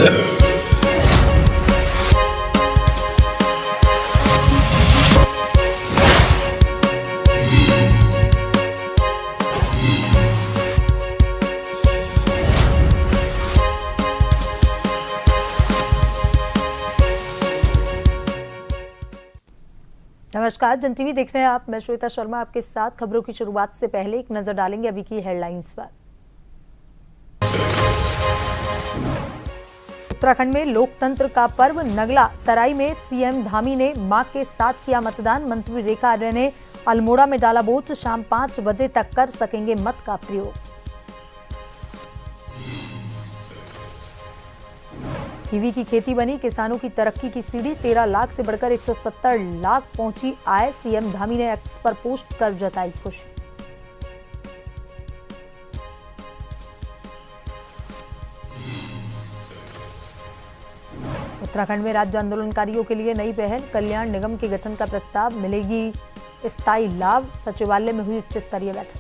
नमस्कार, जन टीवी देख रहे हैं आप। मैं श्वेता शर्मा आपके साथ। खबरों की शुरुआत से पहले एक नजर डालेंगे अभी की हेडलाइंस पर। उत्तराखंड में लोकतंत्र का पर्व नगला तराई में सीएम धामी ने मां के साथ किया मतदान। मंत्री रेखा आर्य ने अल्मोड़ा में डाला वोट। शाम 5 बजे तक कर सकेंगे मत का प्रयोग। कीवी की खेती बनी किसानों की तरक्की की सीढ़ी। 13 लाख से बढ़कर 170 लाख पहुंची आय। सीएम धामी ने एक्स पर पोस्ट कर जताई खुशी। उत्तराखंड में राज्य आंदोलनकारियों के लिए नई पहल। कल्याण निगम के गठन का प्रस्ताव। मिलेगी स्थायी लाभ। सचिवालय में हुई उच्च स्तरीय बैठक।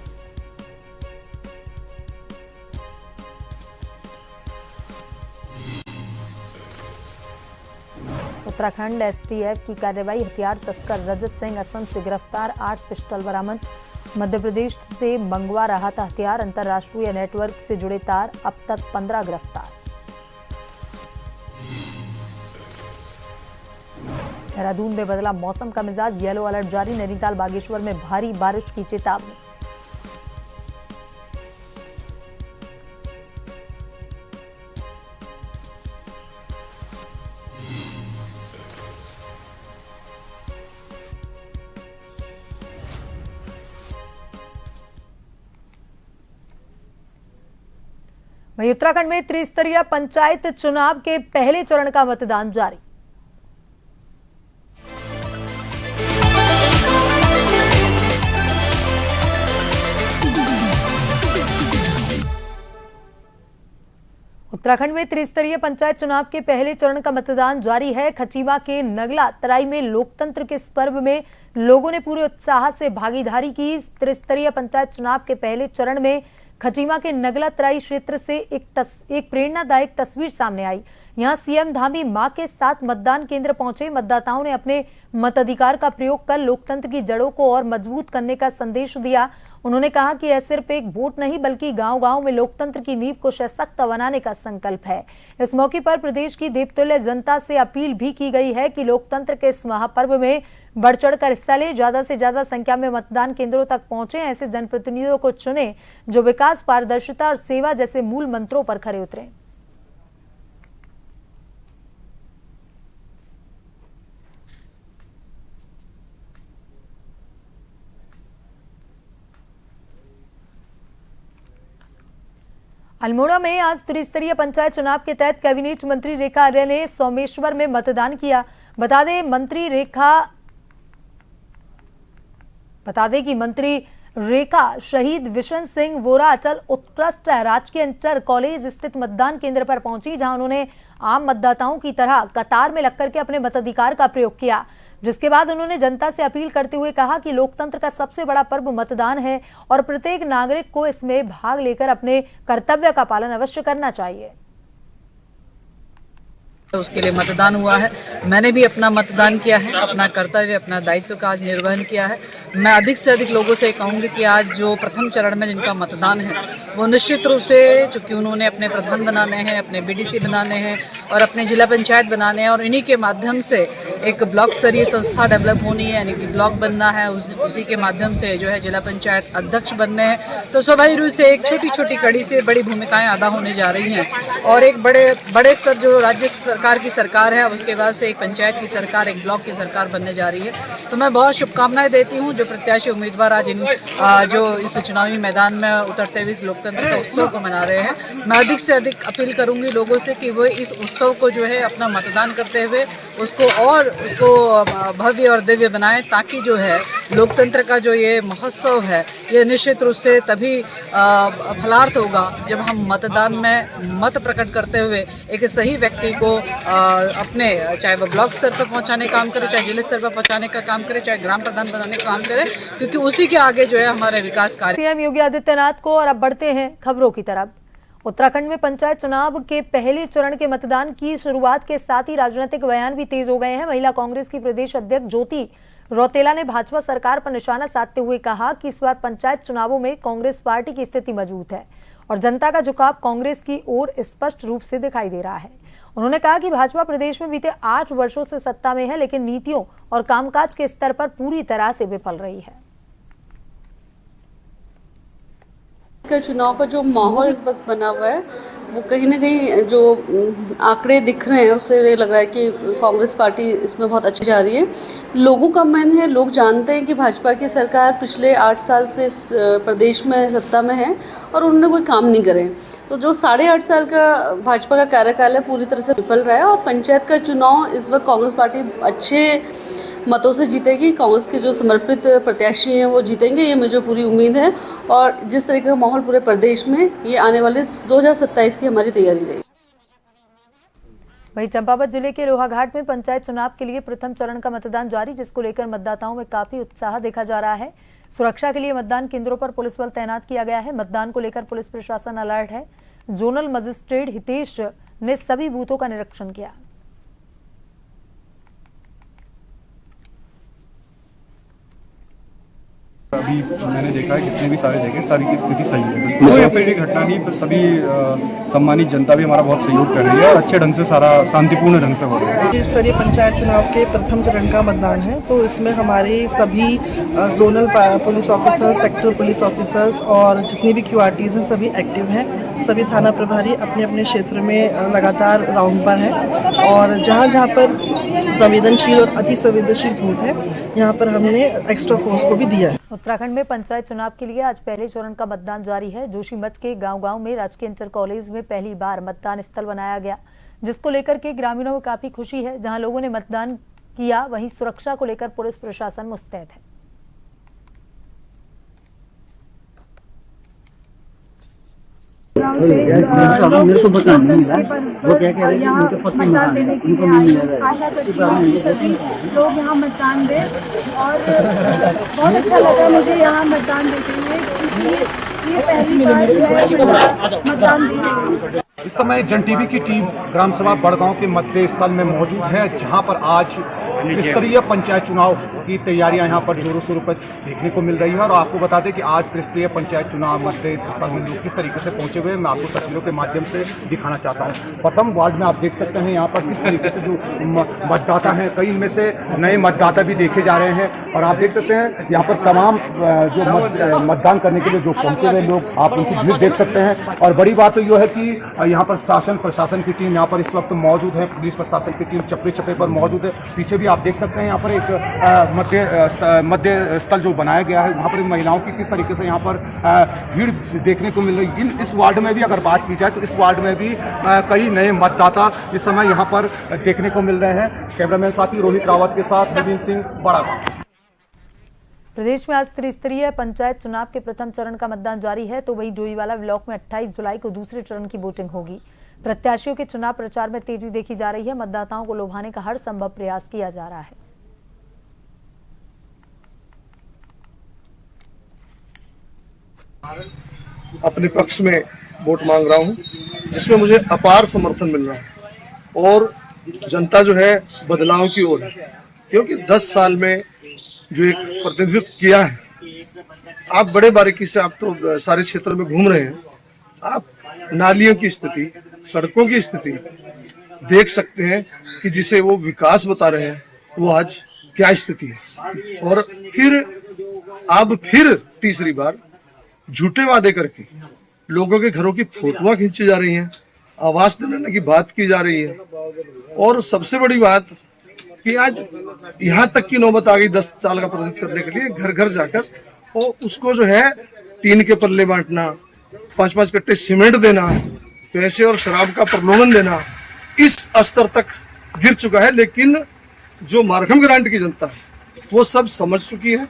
उत्तराखंड एसटीएफ की कार्रवाई। हथियार तस्कर रजत सिंह असम से गिरफ्तार। 8 पिस्टल बरामद। मध्य प्रदेश से मंगवा रहा था हथियार। अंतर्राष्ट्रीय नेटवर्क से जुड़े तार। अब तक 15 गिरफ्तार। देहरादून में बदला मौसम का मिजाज। येलो अलर्ट जारी। नैनीताल बागेश्वर में भारी बारिश की चेतावनी। वहीं उत्तराखंड में त्रिस्तरीय पंचायत चुनाव के पहले चरण का मतदान जारी। उत्तराखंड में त्रिस्तरीय पंचायत चुनाव के पहले चरण का मतदान जारी है। खटीमा के नगला तराई में लोकतंत्र के इस पर्व में लोगों ने पूरे उत्साह से भागीदारी की। त्रिस्तरीय पंचायत चुनाव के पहले चरण में खटीमा के नगला तराई क्षेत्र से एक प्रेरणादायक तस्वीर सामने आई। यहां सीएम धामी मां के साथ मतदान केंद्र पहुंचे। मतदाताओं ने अपने मताधिकार का प्रयोग कर लोकतंत्र की जड़ों को और मजबूत करने का संदेश दिया। उन्होंने कहा कि यह सिर्फ एक वोट नहीं बल्कि गांव-गांव में लोकतंत्र की नींव को सशक्त बनाने का संकल्प है। इस मौके पर प्रदेश की देवतुल्य जनता से अपील भी की गई है कि लोकतंत्र के इस महापर्व में बढ़ चढ़कर हिस्सा ले। ज्यादा से ज्यादा संख्या में मतदान केंद्रों तक पहुंचे। ऐसे जनप्रतिनिधियों को चुने जो विकास, पारदर्शिता और सेवा जैसे मूल मंत्रों पर खरे उतरे। अल्मोड़ा में आज त्रिस्तरीय पंचायत चुनाव के तहत कैबिनेट मंत्री रेखा आर्य ने सोमेश्वर में मतदान किया। बता दें कि मंत्री रेखा शहीद विशन सिंह वोरा अटल उत्कृष्ट राजकीय इंटर कॉलेज स्थित मतदान केंद्र पर पहुंची, जहां उन्होंने आम मतदाताओं की तरह कतार में लगकर के अपने मताधिकार का प्रयोग किया। जिसके बाद उन्होंने जनता से अपील करते हुए कहा कि लोकतंत्र का सबसे बड़ा पर्व मतदान है और प्रत्येक नागरिक को इसमें भाग लेकर अपने कर्तव्य का पालन अवश्य करना चाहिए। उसके लिए मतदान हुआ है। मैंने भी अपना मतदान किया है, अपना कर्तव्य, अपना दायित्व का आज निर्वहन किया है। मैं अधिक से अधिक लोगों से कहूँगी कि आज जो प्रथम चरण में जिनका मतदान है वो निश्चित रूप से, चूँकि उन्होंने अपने प्रधान बनाने हैं, अपने बीडीसी बनाने हैं और अपने जिला पंचायत बनाने हैं और इन्हीं के माध्यम से एक ब्लॉक स्तरीय संस्था डेवलप होनी है, यानी कि ब्लॉक बनना है। उसी के माध्यम से जो है जिला पंचायत अध्यक्ष बनने हैं। तो स्वाभाविक रूप से एक छोटी छोटी कड़ी से बड़ी भूमिकाएं अदा होने जा रही हैं और एक बड़े स्तर जो राज्य सरकार की सरकार है, उसके बाद से एक पंचायत की सरकार, एक ब्लॉक की सरकार बनने जा रही है। तो मैं बहुत शुभकामनाएं देती हूँ जो प्रत्याशी उम्मीदवार आज जो इस चुनावी मैदान में उतरते हुए इस लोकतंत्र का उत्सव को मना रहे हैं। मैं अधिक से अधिक अपील करूंगी लोगों से कि वो इस उत्सव को जो है अपना मतदान करते हुए उसको भव्य और दिव्य बनाएं, ताकि जो है लोकतंत्र का जो ये महोत्सव है ये निश्चित रूप से तभी फलार्थ होगा जब हम मतदान में मत प्रकट करते हुए एक सही व्यक्ति को अपने, चाहे वो ब्लॉक स्तर पर पहुंचाने का काम करे, चाहे जिला स्तर पर पहुंचाने का काम करे, चाहे ग्राम प्रधान बनाने का काम करे, क्योंकि उसी के आगे जो है हमारे विकास कार्य। सीएम योगी आदित्यनाथ को और अब बढ़ते हैं खबरों की तरफ। उत्तराखंड में पंचायत चुनाव के पहले चरण के मतदान की शुरुआत के साथ ही राजनीतिक बयान भी तेज हो गए हैं। महिला कांग्रेस की प्रदेश अध्यक्ष ज्योति रौतेला ने भाजपा सरकार पर निशाना साधते हुए कहा कि इस बार पंचायत चुनावों में कांग्रेस पार्टी की स्थिति मजबूत है और जनता का झुकाव कांग्रेस की ओर स्पष्ट रूप से दिखाई दे रहा है। उन्होंने कहा कि भाजपा प्रदेश में बीते 8 वर्षों से सत्ता में है, लेकिन नीतियों और कामकाज के स्तर पर पूरी तरह से विफल रही है। का चुनाव का जो माहौल इस वक्त बना हुआ है वो कहीं ना कहीं जो आंकड़े दिख रहे हैं उससे ये लग रहा है कि कांग्रेस पार्टी इसमें बहुत अच्छी जा रही है। लोगों का मन है, लोग जानते हैं कि भाजपा की सरकार पिछले 8 साल से इस प्रदेश में सत्ता में है और उन्होंने कोई काम नहीं करे। तो जो 8.5 साल का भाजपा का कार्यकाल है पूरी तरह से विफल रहा है और पंचायत का चुनाव इस वक्त कांग्रेस पार्टी अच्छे मतों से जीतेगी। कांग्रेस के जो समर्पित प्रत्याशी हैं वो जीतेंगे, ये मुझे पूरी उम्मीद है। और जिस तरीके का माहौल पूरे प्रदेश में ये आने वाले 2027 की हमारी तैयारी रही। वहीं चंपावत जिले के लोहाघाट में पंचायत चुनाव के लिए प्रथम चरण का मतदान जारी, जिसको लेकर मतदाताओं में काफी उत्साह देखा जा रहा है। सुरक्षा के लिए मतदान केंद्रों पर पुलिस बल तैनात किया गया है। मतदान को लेकर पुलिस प्रशासन अलर्ट है। जोनल मजिस्ट्रेट हितेश ने सभी बूथों का निरीक्षण किया। अभी मैंने देखा है, जितने भी सारे देखे, सारी की स्थिति सही है। कोई अप्रिय घटना नहीं, बस सभी सम्मानित जनता भी हमारा बहुत सहयोग कर रही है और अच्छे ढंग से सारा शांतिपूर्ण ढंग से हो रहा है। जिस तरह पंचायत चुनाव के प्रथम चरण का मतदान है तो इसमें हमारे सभी zonal police officers, sector police officers और जितनी भी QRTs हैं सभी एक्टिव हैं। सभी थाना प्रभारी अपने अपने क्षेत्र में लगातार राउंड पर हैं और जहाँ जहाँ पर संवेदनशील और अति संवेदनशील बूथ है यहाँ पर हमने एक्स्ट्रा फोर्स को भी दिया है। उत्तराखंड में पंचायत चुनाव के लिए आज पहले चरण का मतदान जारी है। जोशीमठ के गांव-गांव में राजकीय इंटर कॉलेज में पहली बार मतदान स्थल बनाया गया, जिसको लेकर के ग्रामीणों में काफी खुशी है। जहां लोगों ने मतदान किया, वहीं सुरक्षा को लेकर पुलिस प्रशासन मुस्तैद है। मेरे को पता नहीं मिला, वो क्या कह रहे हैं उनके पत्नी मतदान देने के लिए आशा करती हूँ कि सभी लोग यहाँ मतदान दें और बहुत अच्छा लगा मुझे यहाँ मतदान देते हुए, क्योंकि ये पहली बार मैं मतदान दे रही हूँ। इस समय जन टीवी की टीम ग्राम सभा बड़गांव के मतदेय स्थल में मौजूद है, जहां पर आज त्रिस्तरीय पंचायत चुनाव की तैयारियां यहां पर जोरों शोरों पर देखने को मिल रही है। और आपको बता दें कि आज त्रिस्तरीय पंचायत चुनाव मतदेय स्थल में लोग किस तरीके से पहुंचे हुए हैं, मैं आपको तस्वीरों के माध्यम से दिखाना चाहता हूं। प्रथम वार्ड में आप देख सकते हैं यहाँ पर किस तरीके से जो मतदाता हैं, कई इनमें से नए मतदाता भी देखे जा रहे हैं। और आप देख सकते हैं यहाँ पर तमाम जो मतदान करने के लिए जो पहुंचे हुए लोग, आप उनकी भीड़ देख सकते हैं। और बड़ी बात तो यह है कि यहाँ पर शासन प्रशासन की टीम यहाँ पर इस वक्त मौजूद है, पुलिस प्रशासन की टीम चप्पे चप्पे पर मौजूद है। पीछे भी आप देख सकते हैं यहाँ पर एक मध्य स्थल जो बनाया गया है, वहाँ पर महिलाओं की किस तरीके से यहाँ पर भीड़ देखने को मिल रही है। इस वार्ड में भी अगर बात की जाए तो इस वार्ड में भी कई नए मतदाता इस समय यहाँ पर देखने को मिल रहे हैं। कैमरामैन साथी रोहित रावत के साथ नवीन सिंह, बड़गांव। प्रदेश में आज त्रिस्तरीय पंचायत चुनाव के प्रथम चरण का मतदान जारी है, तो वहीं डोईवाला ब्लॉक में 28 जुलाई को दूसरे चरण की वोटिंग होगी। प्रत्याशियों के चुनाव प्रचार में तेजी देखी जा रही है। मतदाताओं को लुभाने का हर संभव प्रयास किया जा रहा है। अपने पक्ष में वोट मांग रहा हूं, जिसमें मुझे अपार समर्थन मिल रहा है और जनता जो है बदलाव की ओर है, क्योंकि 10 साल में जो एक प्रतिनिधित्व किया है, आप बड़े बारीकी से, आप तो सारे क्षेत्र में घूम रहे हैं, आप नालियों की स्थिति, सड़कों की स्थिति देख सकते हैं कि जिसे वो विकास बता रहे हैं वो आज क्या स्थिति है। और फिर अब तीसरी बार झूठे वादे करके लोगों के घरों की फोटोआं खींची जा रही हैं, आवास दिलाने की बात की जा रही है। और सबसे बड़ी बात कि आज यहाँ तक की नौबत आ गई 10 साल का प्रतिनिधित्व करने के लिए घर घर जाकर और उसको जो है टीन के पल्ले बांटना, 5-5 कट्टे सीमेंट देना, पैसे और शराब का प्रलोभन देना, इस स्तर तक गिर चुका है। लेकिन जो मार्खम ग्रांट की जनता है वो सब समझ चुकी है।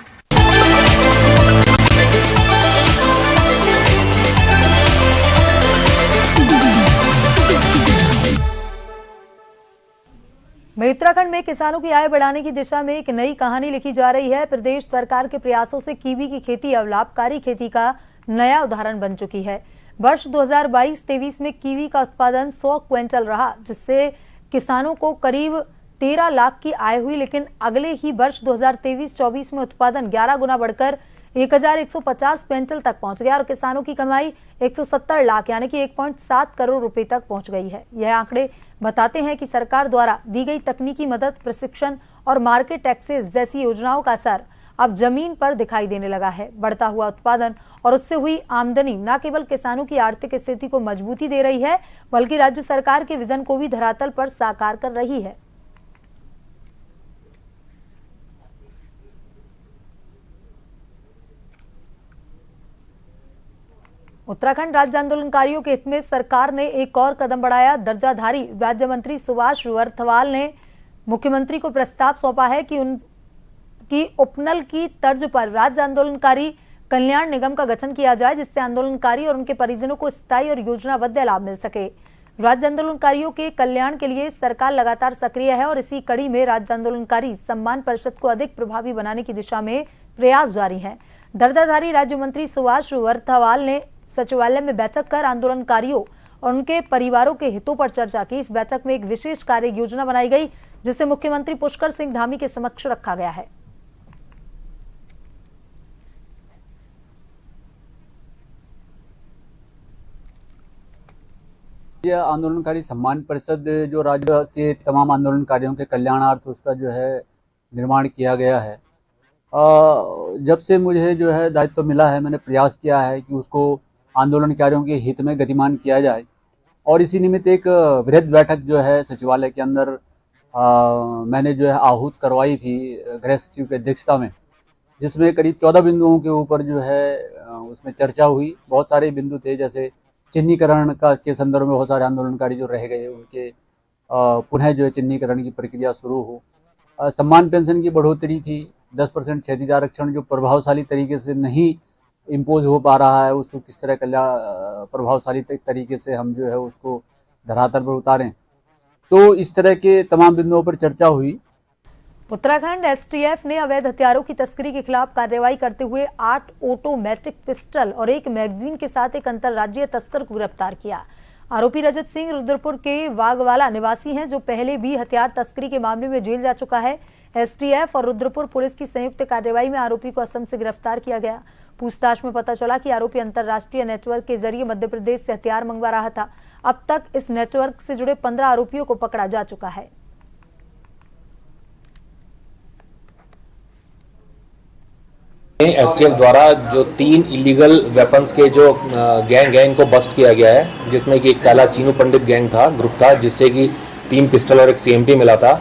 उत्तराखंड में किसानों की आय बढ़ाने की दिशा में एक नई कहानी लिखी जा रही है। प्रदेश सरकार के प्रयासों से कीवी की खेती अब लाभकारी खेती का नया उदाहरण बन चुकी है। वर्ष 2022-23 में कीवी का उत्पादन 100 क्विंटल रहा, जिससे किसानों को करीब 13 लाख की आय हुई। लेकिन अगले ही वर्ष 2023-24 में उत्पादन 11 गुना बढ़कर 1150 क्विंटल तक पहुंच गया और किसानों की कमाई 170 लाख यानी कि 1.7 करोड़ रुपए तक पहुंच गई है। यह आंकड़े बताते हैं कि सरकार द्वारा दी गई तकनीकी मदद, प्रशिक्षण और मार्केट एक्सेस जैसी योजनाओं का असर अब जमीन पर दिखाई देने लगा है। बढ़ता हुआ उत्पादन और उससे हुई आमदनी न केवल किसानों की आर्थिक स्थिति को मजबूती दे रही है, बल्कि राज्य सरकार के विजन को भी धरातल पर साकार कर रही है। उत्तराखंड राज्य आंदोलनकारियों के हित में सरकार ने एक और कदम बढ़ाया। दर्जाधारी राज्य मंत्री सुभाष वरथवाल ने मुख्यमंत्री को प्रस्ताव सौंपा है कि उपनल की तर्ज पर राज्य आंदोलनकारी कल्याण निगम का गठन किया जाए, जिससे आंदोलनकारी और उनके परिजनों को स्थायी और योजनाबद्ध लाभ मिल सके। राज्य आंदोलनकारियों के कल्याण के लिए सरकार लगातार सक्रिय है और इसी कड़ी में राज्य आंदोलनकारी सम्मान परिषद को अधिक प्रभावी बनाने की दिशा में प्रयास जारी है। दर्जाधारी राज्य मंत्री सुभाष वरथवाल ने सचिवालय में बैठक कर आंदोलनकारियों और उनके परिवारों के हितों पर चर्चा की। इस बैठक में एक विशेष कार्य योजना बनाई गई, जिसे मुख्यमंत्री पुष्कर सिंह धामी के समक्ष रखा गया है। यह आंदोलनकारी सम्मान परिषद जो राज्य के तमाम आंदोलनकारियों के कल्याणार्थ उसका जो है निर्माण किया गया है। जब से मुझे जो है दायित्व मिला है, मैंने प्रयास किया है कि उसको आंदोलनकारियों के हित में गतिमान किया जाए और इसी निमित्त एक वृहद बैठक जो है सचिवालय के अंदर मैंने जो है आहूत करवाई थी गृह सचिव की अध्यक्षता में, जिसमें करीब 14 बिंदुओं के ऊपर जो है उसमें चर्चा हुई। बहुत सारे बिंदु थे, जैसे चिन्हीकरण के संदर्भ में बहुत सारे आंदोलनकारी जो रह गए उनके पुनः जो है चिन्हीकरण की प्रक्रिया शुरू हो। सम्मान पेंशन की बढ़ोतरी थी, 10% क्षैतिज आरक्षण जो प्रभावशाली तरीके से नहीं इम्पोज हो पा रहा है, उसको किस तरह प्रभावशाली तरीके से हम जो है उसको धरातल पर उतारें। तो इस तरह के तमाम बिंदुओं पर चर्चा हुई। उत्तराखंड एसटीएफ ने अवैध हथियारों की तस्करी के खिलाफ कार्रवाई करते हुए 8 ऑटोमेटिक पिस्टल और 1 मैगजीन के साथ एक अंतर्राज्यीय तस्कर को गिरफ्तार किया। आरोपी रजत सिंह रुद्रपुर के वागवाला निवासी हैं, जो पहले भी हथियार तस्करी के मामले में जेल जा चुका है। एसटीएफ और रुद्रपुर पुलिस की संयुक्त कार्रवाई में आरोपी को असम से गिरफ्तार किया गया। पूछताछ में पता चला कि आरोपी अंतर्राष्ट्रीय नेटवर्क के जरिए मध्य प्रदेश से हथियार मंगवा रहा था। अब तक इस नेटवर्क से जुड़े 15 आरोपियों को पकड़ा जा चुका है। एसटीएफ द्वारा जो 3 इलीगल वेपन्स के जो गैंग है इनको बस्ट किया गया है, जिसमें कि एक पहला चीनू पंडित गैंग था, ग्रुप था, जिससे कि 3 पिस्टल और एक सीएमपी मिला था।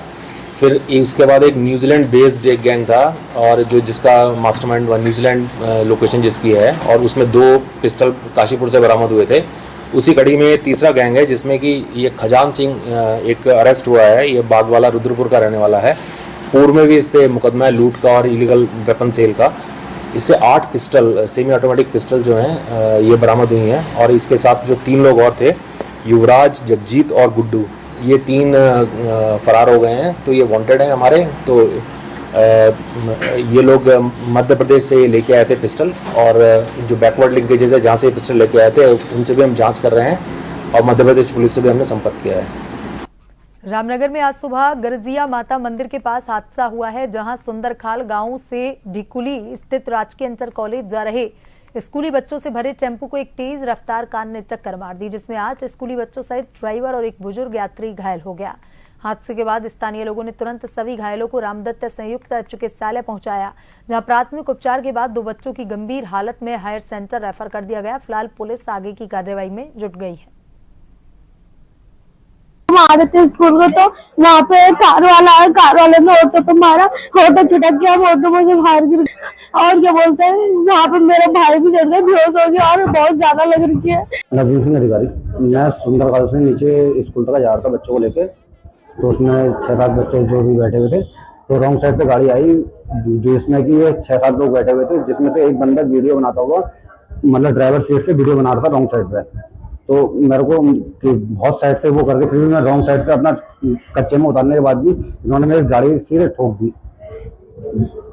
फिर उसके बाद एक न्यूजीलैंड बेस्ड एक गैंग था और जो जिसका मास्टरमाइंड न्यूजीलैंड लोकेशन जिसकी है, और उसमें 2 पिस्टल काशीपुर से बरामद हुए थे। उसी कड़ी में तीसरा गैंग है जिसमें कि ये खजान सिंह एक अरेस्ट हुआ है। ये बागवाला रुद्रपुर का रहने वाला है। पूर्व में भी इस पर मुकदमा है लूट का और इलीगल वेपन सेल का। इससे 8 पिस्टल सेमी ऑटोमेटिक पिस्टल जो हैं ये बरामद हुई हैं और इसके साथ जो 3 लोग और थे, युवराज, जगजीत और गुड्डू, ये 3 फरार हो गए हैं। तो ये वांटेड हैं हमारे। तो ये लोग मध्य प्रदेश से लेके आए थे पिस्टल, और जो बैकवर्ड लिंकेजेस है जहाँ से पिस्टल लेके आए थे उनसे भी हम जांच कर रहे हैं और मध्य प्रदेश पुलिस से भी हमने संपर्क किया है। रामनगर में आज सुबह गरजिया माता मंदिर के पास हादसा हुआ है, जहां सुंदरखाल गांव से ढिकुली स्थित राजकीय इंटर कॉलेज जा रहे स्कूली बच्चों से भरे टेम्पो को एक तेज रफ्तार कार ने टक्कर मार दी, जिसमें 8 स्कूली बच्चों सहित ड्राइवर और एक बुजुर्ग यात्री घायल हो गया। हादसे के बाद स्थानीय लोगों ने तुरंत सभी घायलों को रामदत्त संयुक्त चिकित्सालय पहुंचाया, जहां प्राथमिक उपचार के बाद 2 बच्चों की गंभीर हालत में हायर सेंटर रेफर कर दिया गया। फिलहाल पुलिस आगे की कार्रवाई में जुट गई है। हम आ रहे थे स्कूल को, तो वहाँ पे कार वाला आया, कार वाले ने ऑटो पे मारा, ऑटो छिटक गया, ऑटो मुझे बाहर गिर और क्या बोलते हैं, वहाँ पे मेरा भाई भी चढ़ गया, बेहोश हो गया और बहुत ज्यादा लग रही है। नवीन सिंह अधिकारी, मैं सुंदरकाल से नीचे स्कूल तक जा रहा था बच्चों को लेके। तो उसमें 6-7 बच्चे जो भी बैठे हुए थे, तो रॉन्ग साइड से गाड़ी आई जिसमें कि ये 6-7 लोग बैठे हुए थे, जिसमें से एक बंदा वीडियो बनाता हुआ, मतलब ड्राइवर सीट से वीडियो बना रहा था रॉन्ग साइड पे। तो मेरे को कि बहुत साइड से वो करके फिर भी मैं रॉन्ग साइड से अपना कच्चे में उतारने के बाद भी इन्होंने मेरी गाड़ी सीधे ठोक दी।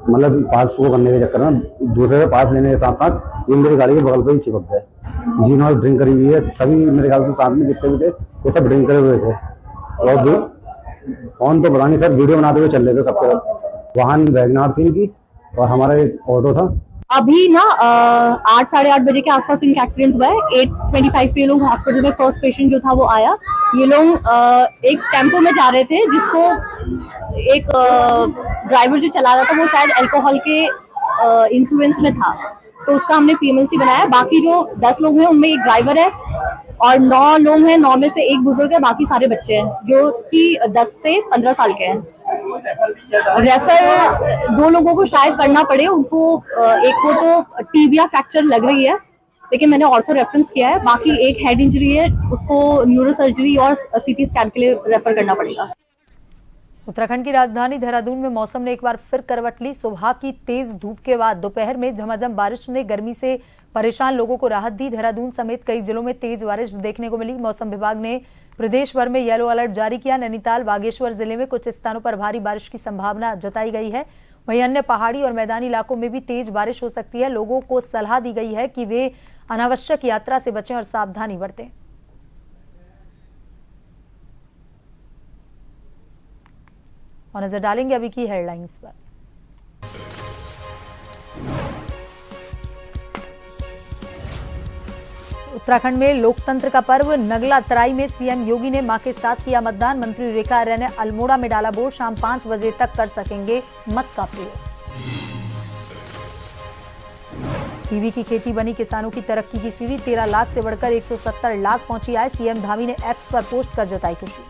मतलब पास वो करने के चक्कर में दूसरे से पास लेने के साथ साथ ये मेरी गाड़ी के बगल पे ही चिपक गए। जिन्होंने ड्रिंक करी हुई है सभी मेरे ख्याल से साथ में जितने भी थे ये सब ड्रिंक करे हुए थे। और फोन तो पता नहीं सर, वीडियो बनाते हुए चल रहे थे सबके। वाहन वैगनार थी इनकी और हमारा एक ऑटो था। अभी ना 8 साढ़े 8 बजे के आसपास इनका एक्सीडेंट हुआ है। 8:25 पे ये लोग हॉस्पिटल में फर्स्ट पेशेंट जो था वो आया। ये लोग एक टेम्पो में जा रहे थे जिसको एक ड्राइवर जो चला रहा था वो शायद अल्कोहल के इन्फ्लुएंस में था, तो उसका हमने PMLC बनाया। बाकी जो 10 लोग हैं उनमें एक ड्राइवर है और 9 लोग हैं, 9 में से एक बुजुर्ग है, बाकी सारे बच्चे हैं जो कि 10 से 15 साल के हैं। रेफर 2 लोगों को शायद करना पड़े, उनको एक को तो टिबिया फ्रैक्चर लग रही है लेकिन मैंने ऑर्थो रेफरेंस किया है। बाकी एक हेड इंजरी है, उसको न्यूरो सर्जरी और CT स्कैन के लिए रेफर करना पड़ेगा। उत्तराखंड की राजधानी देहरादून में मौसम ने एक बार फिर करवट ली। सुबह की तेज धूप के बाद दोपहर में झमाझम बारिश ने गर्मी से परेशान लोगों को राहत दी। देहरादून समेत कई जिलों में तेज बारिश देखने को मिली। मौसम विभाग ने प्रदेश भर में येलो अलर्ट जारी किया। नैनीताल, बागेश्वर जिले में कुछ स्थानों पर भारी बारिश की संभावना जताई गई है। वहीं अन्य पहाड़ी और मैदानी इलाकों में भी तेज बारिश हो सकती है। लोगों को सलाह दी गई है कि वे अनावश्यक यात्रा से बचें और सावधानी बरतें। और नजर डालेंगे अभी की हेडलाइंस पर। उत्तराखंड में लोकतंत्र का पर्व नगला तराई में सीएम योगी ने मां के साथ किया मतदान। मंत्री रेखा आर्या ने अल्मोड़ा में डाला बोर्ड। शाम 5 बजे तक कर सकेंगे मत का प्रयोग। कीवी की खेती बनी किसानों की तरक्की की सीढ़ी। 13 लाख से बढ़कर 170 लाख पहुंची आय। सीएम धामी ने एक्स पर पोस्ट कर जताई खुशी।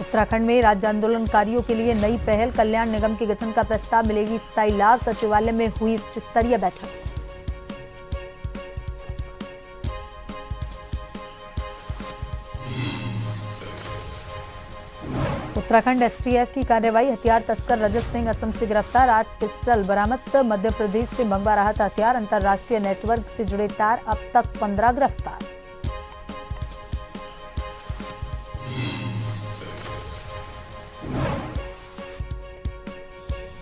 उत्तराखंड में राज्य आंदोलनकारियों के लिए नई पहल। कल्याण निगम के गठन का प्रस्ताव, मिलेगी स्थायी लाभ। सचिवालय में हुई उच्च स्तरीय बैठक। उत्तराखंड STF की कार्रवाई। हथियार तस्कर रजत सिंह असम से गिरफ्तार। 8 पिस्टल बरामद। मध्य प्रदेश से मंगवा रहा था हथियार। अंतर्राष्ट्रीय नेटवर्क से जुड़े तार। अब तक 15 गिरफ्तार।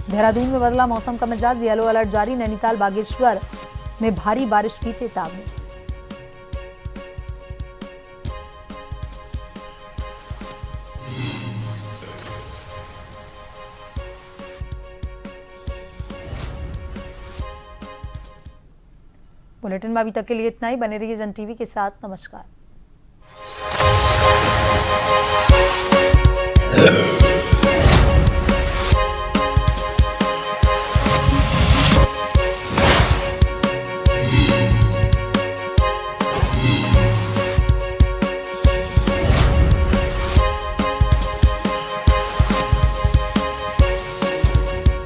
देहरादून में बदला मौसम का मिजाज। येलो अलर्ट जारी। नैनीताल, बागेश्वर में भारी बारिश की चेतावनी। बुलेटिन में अभी तक के लिए इतना ही। बने रहिए जन टीवी के साथ। नमस्कार।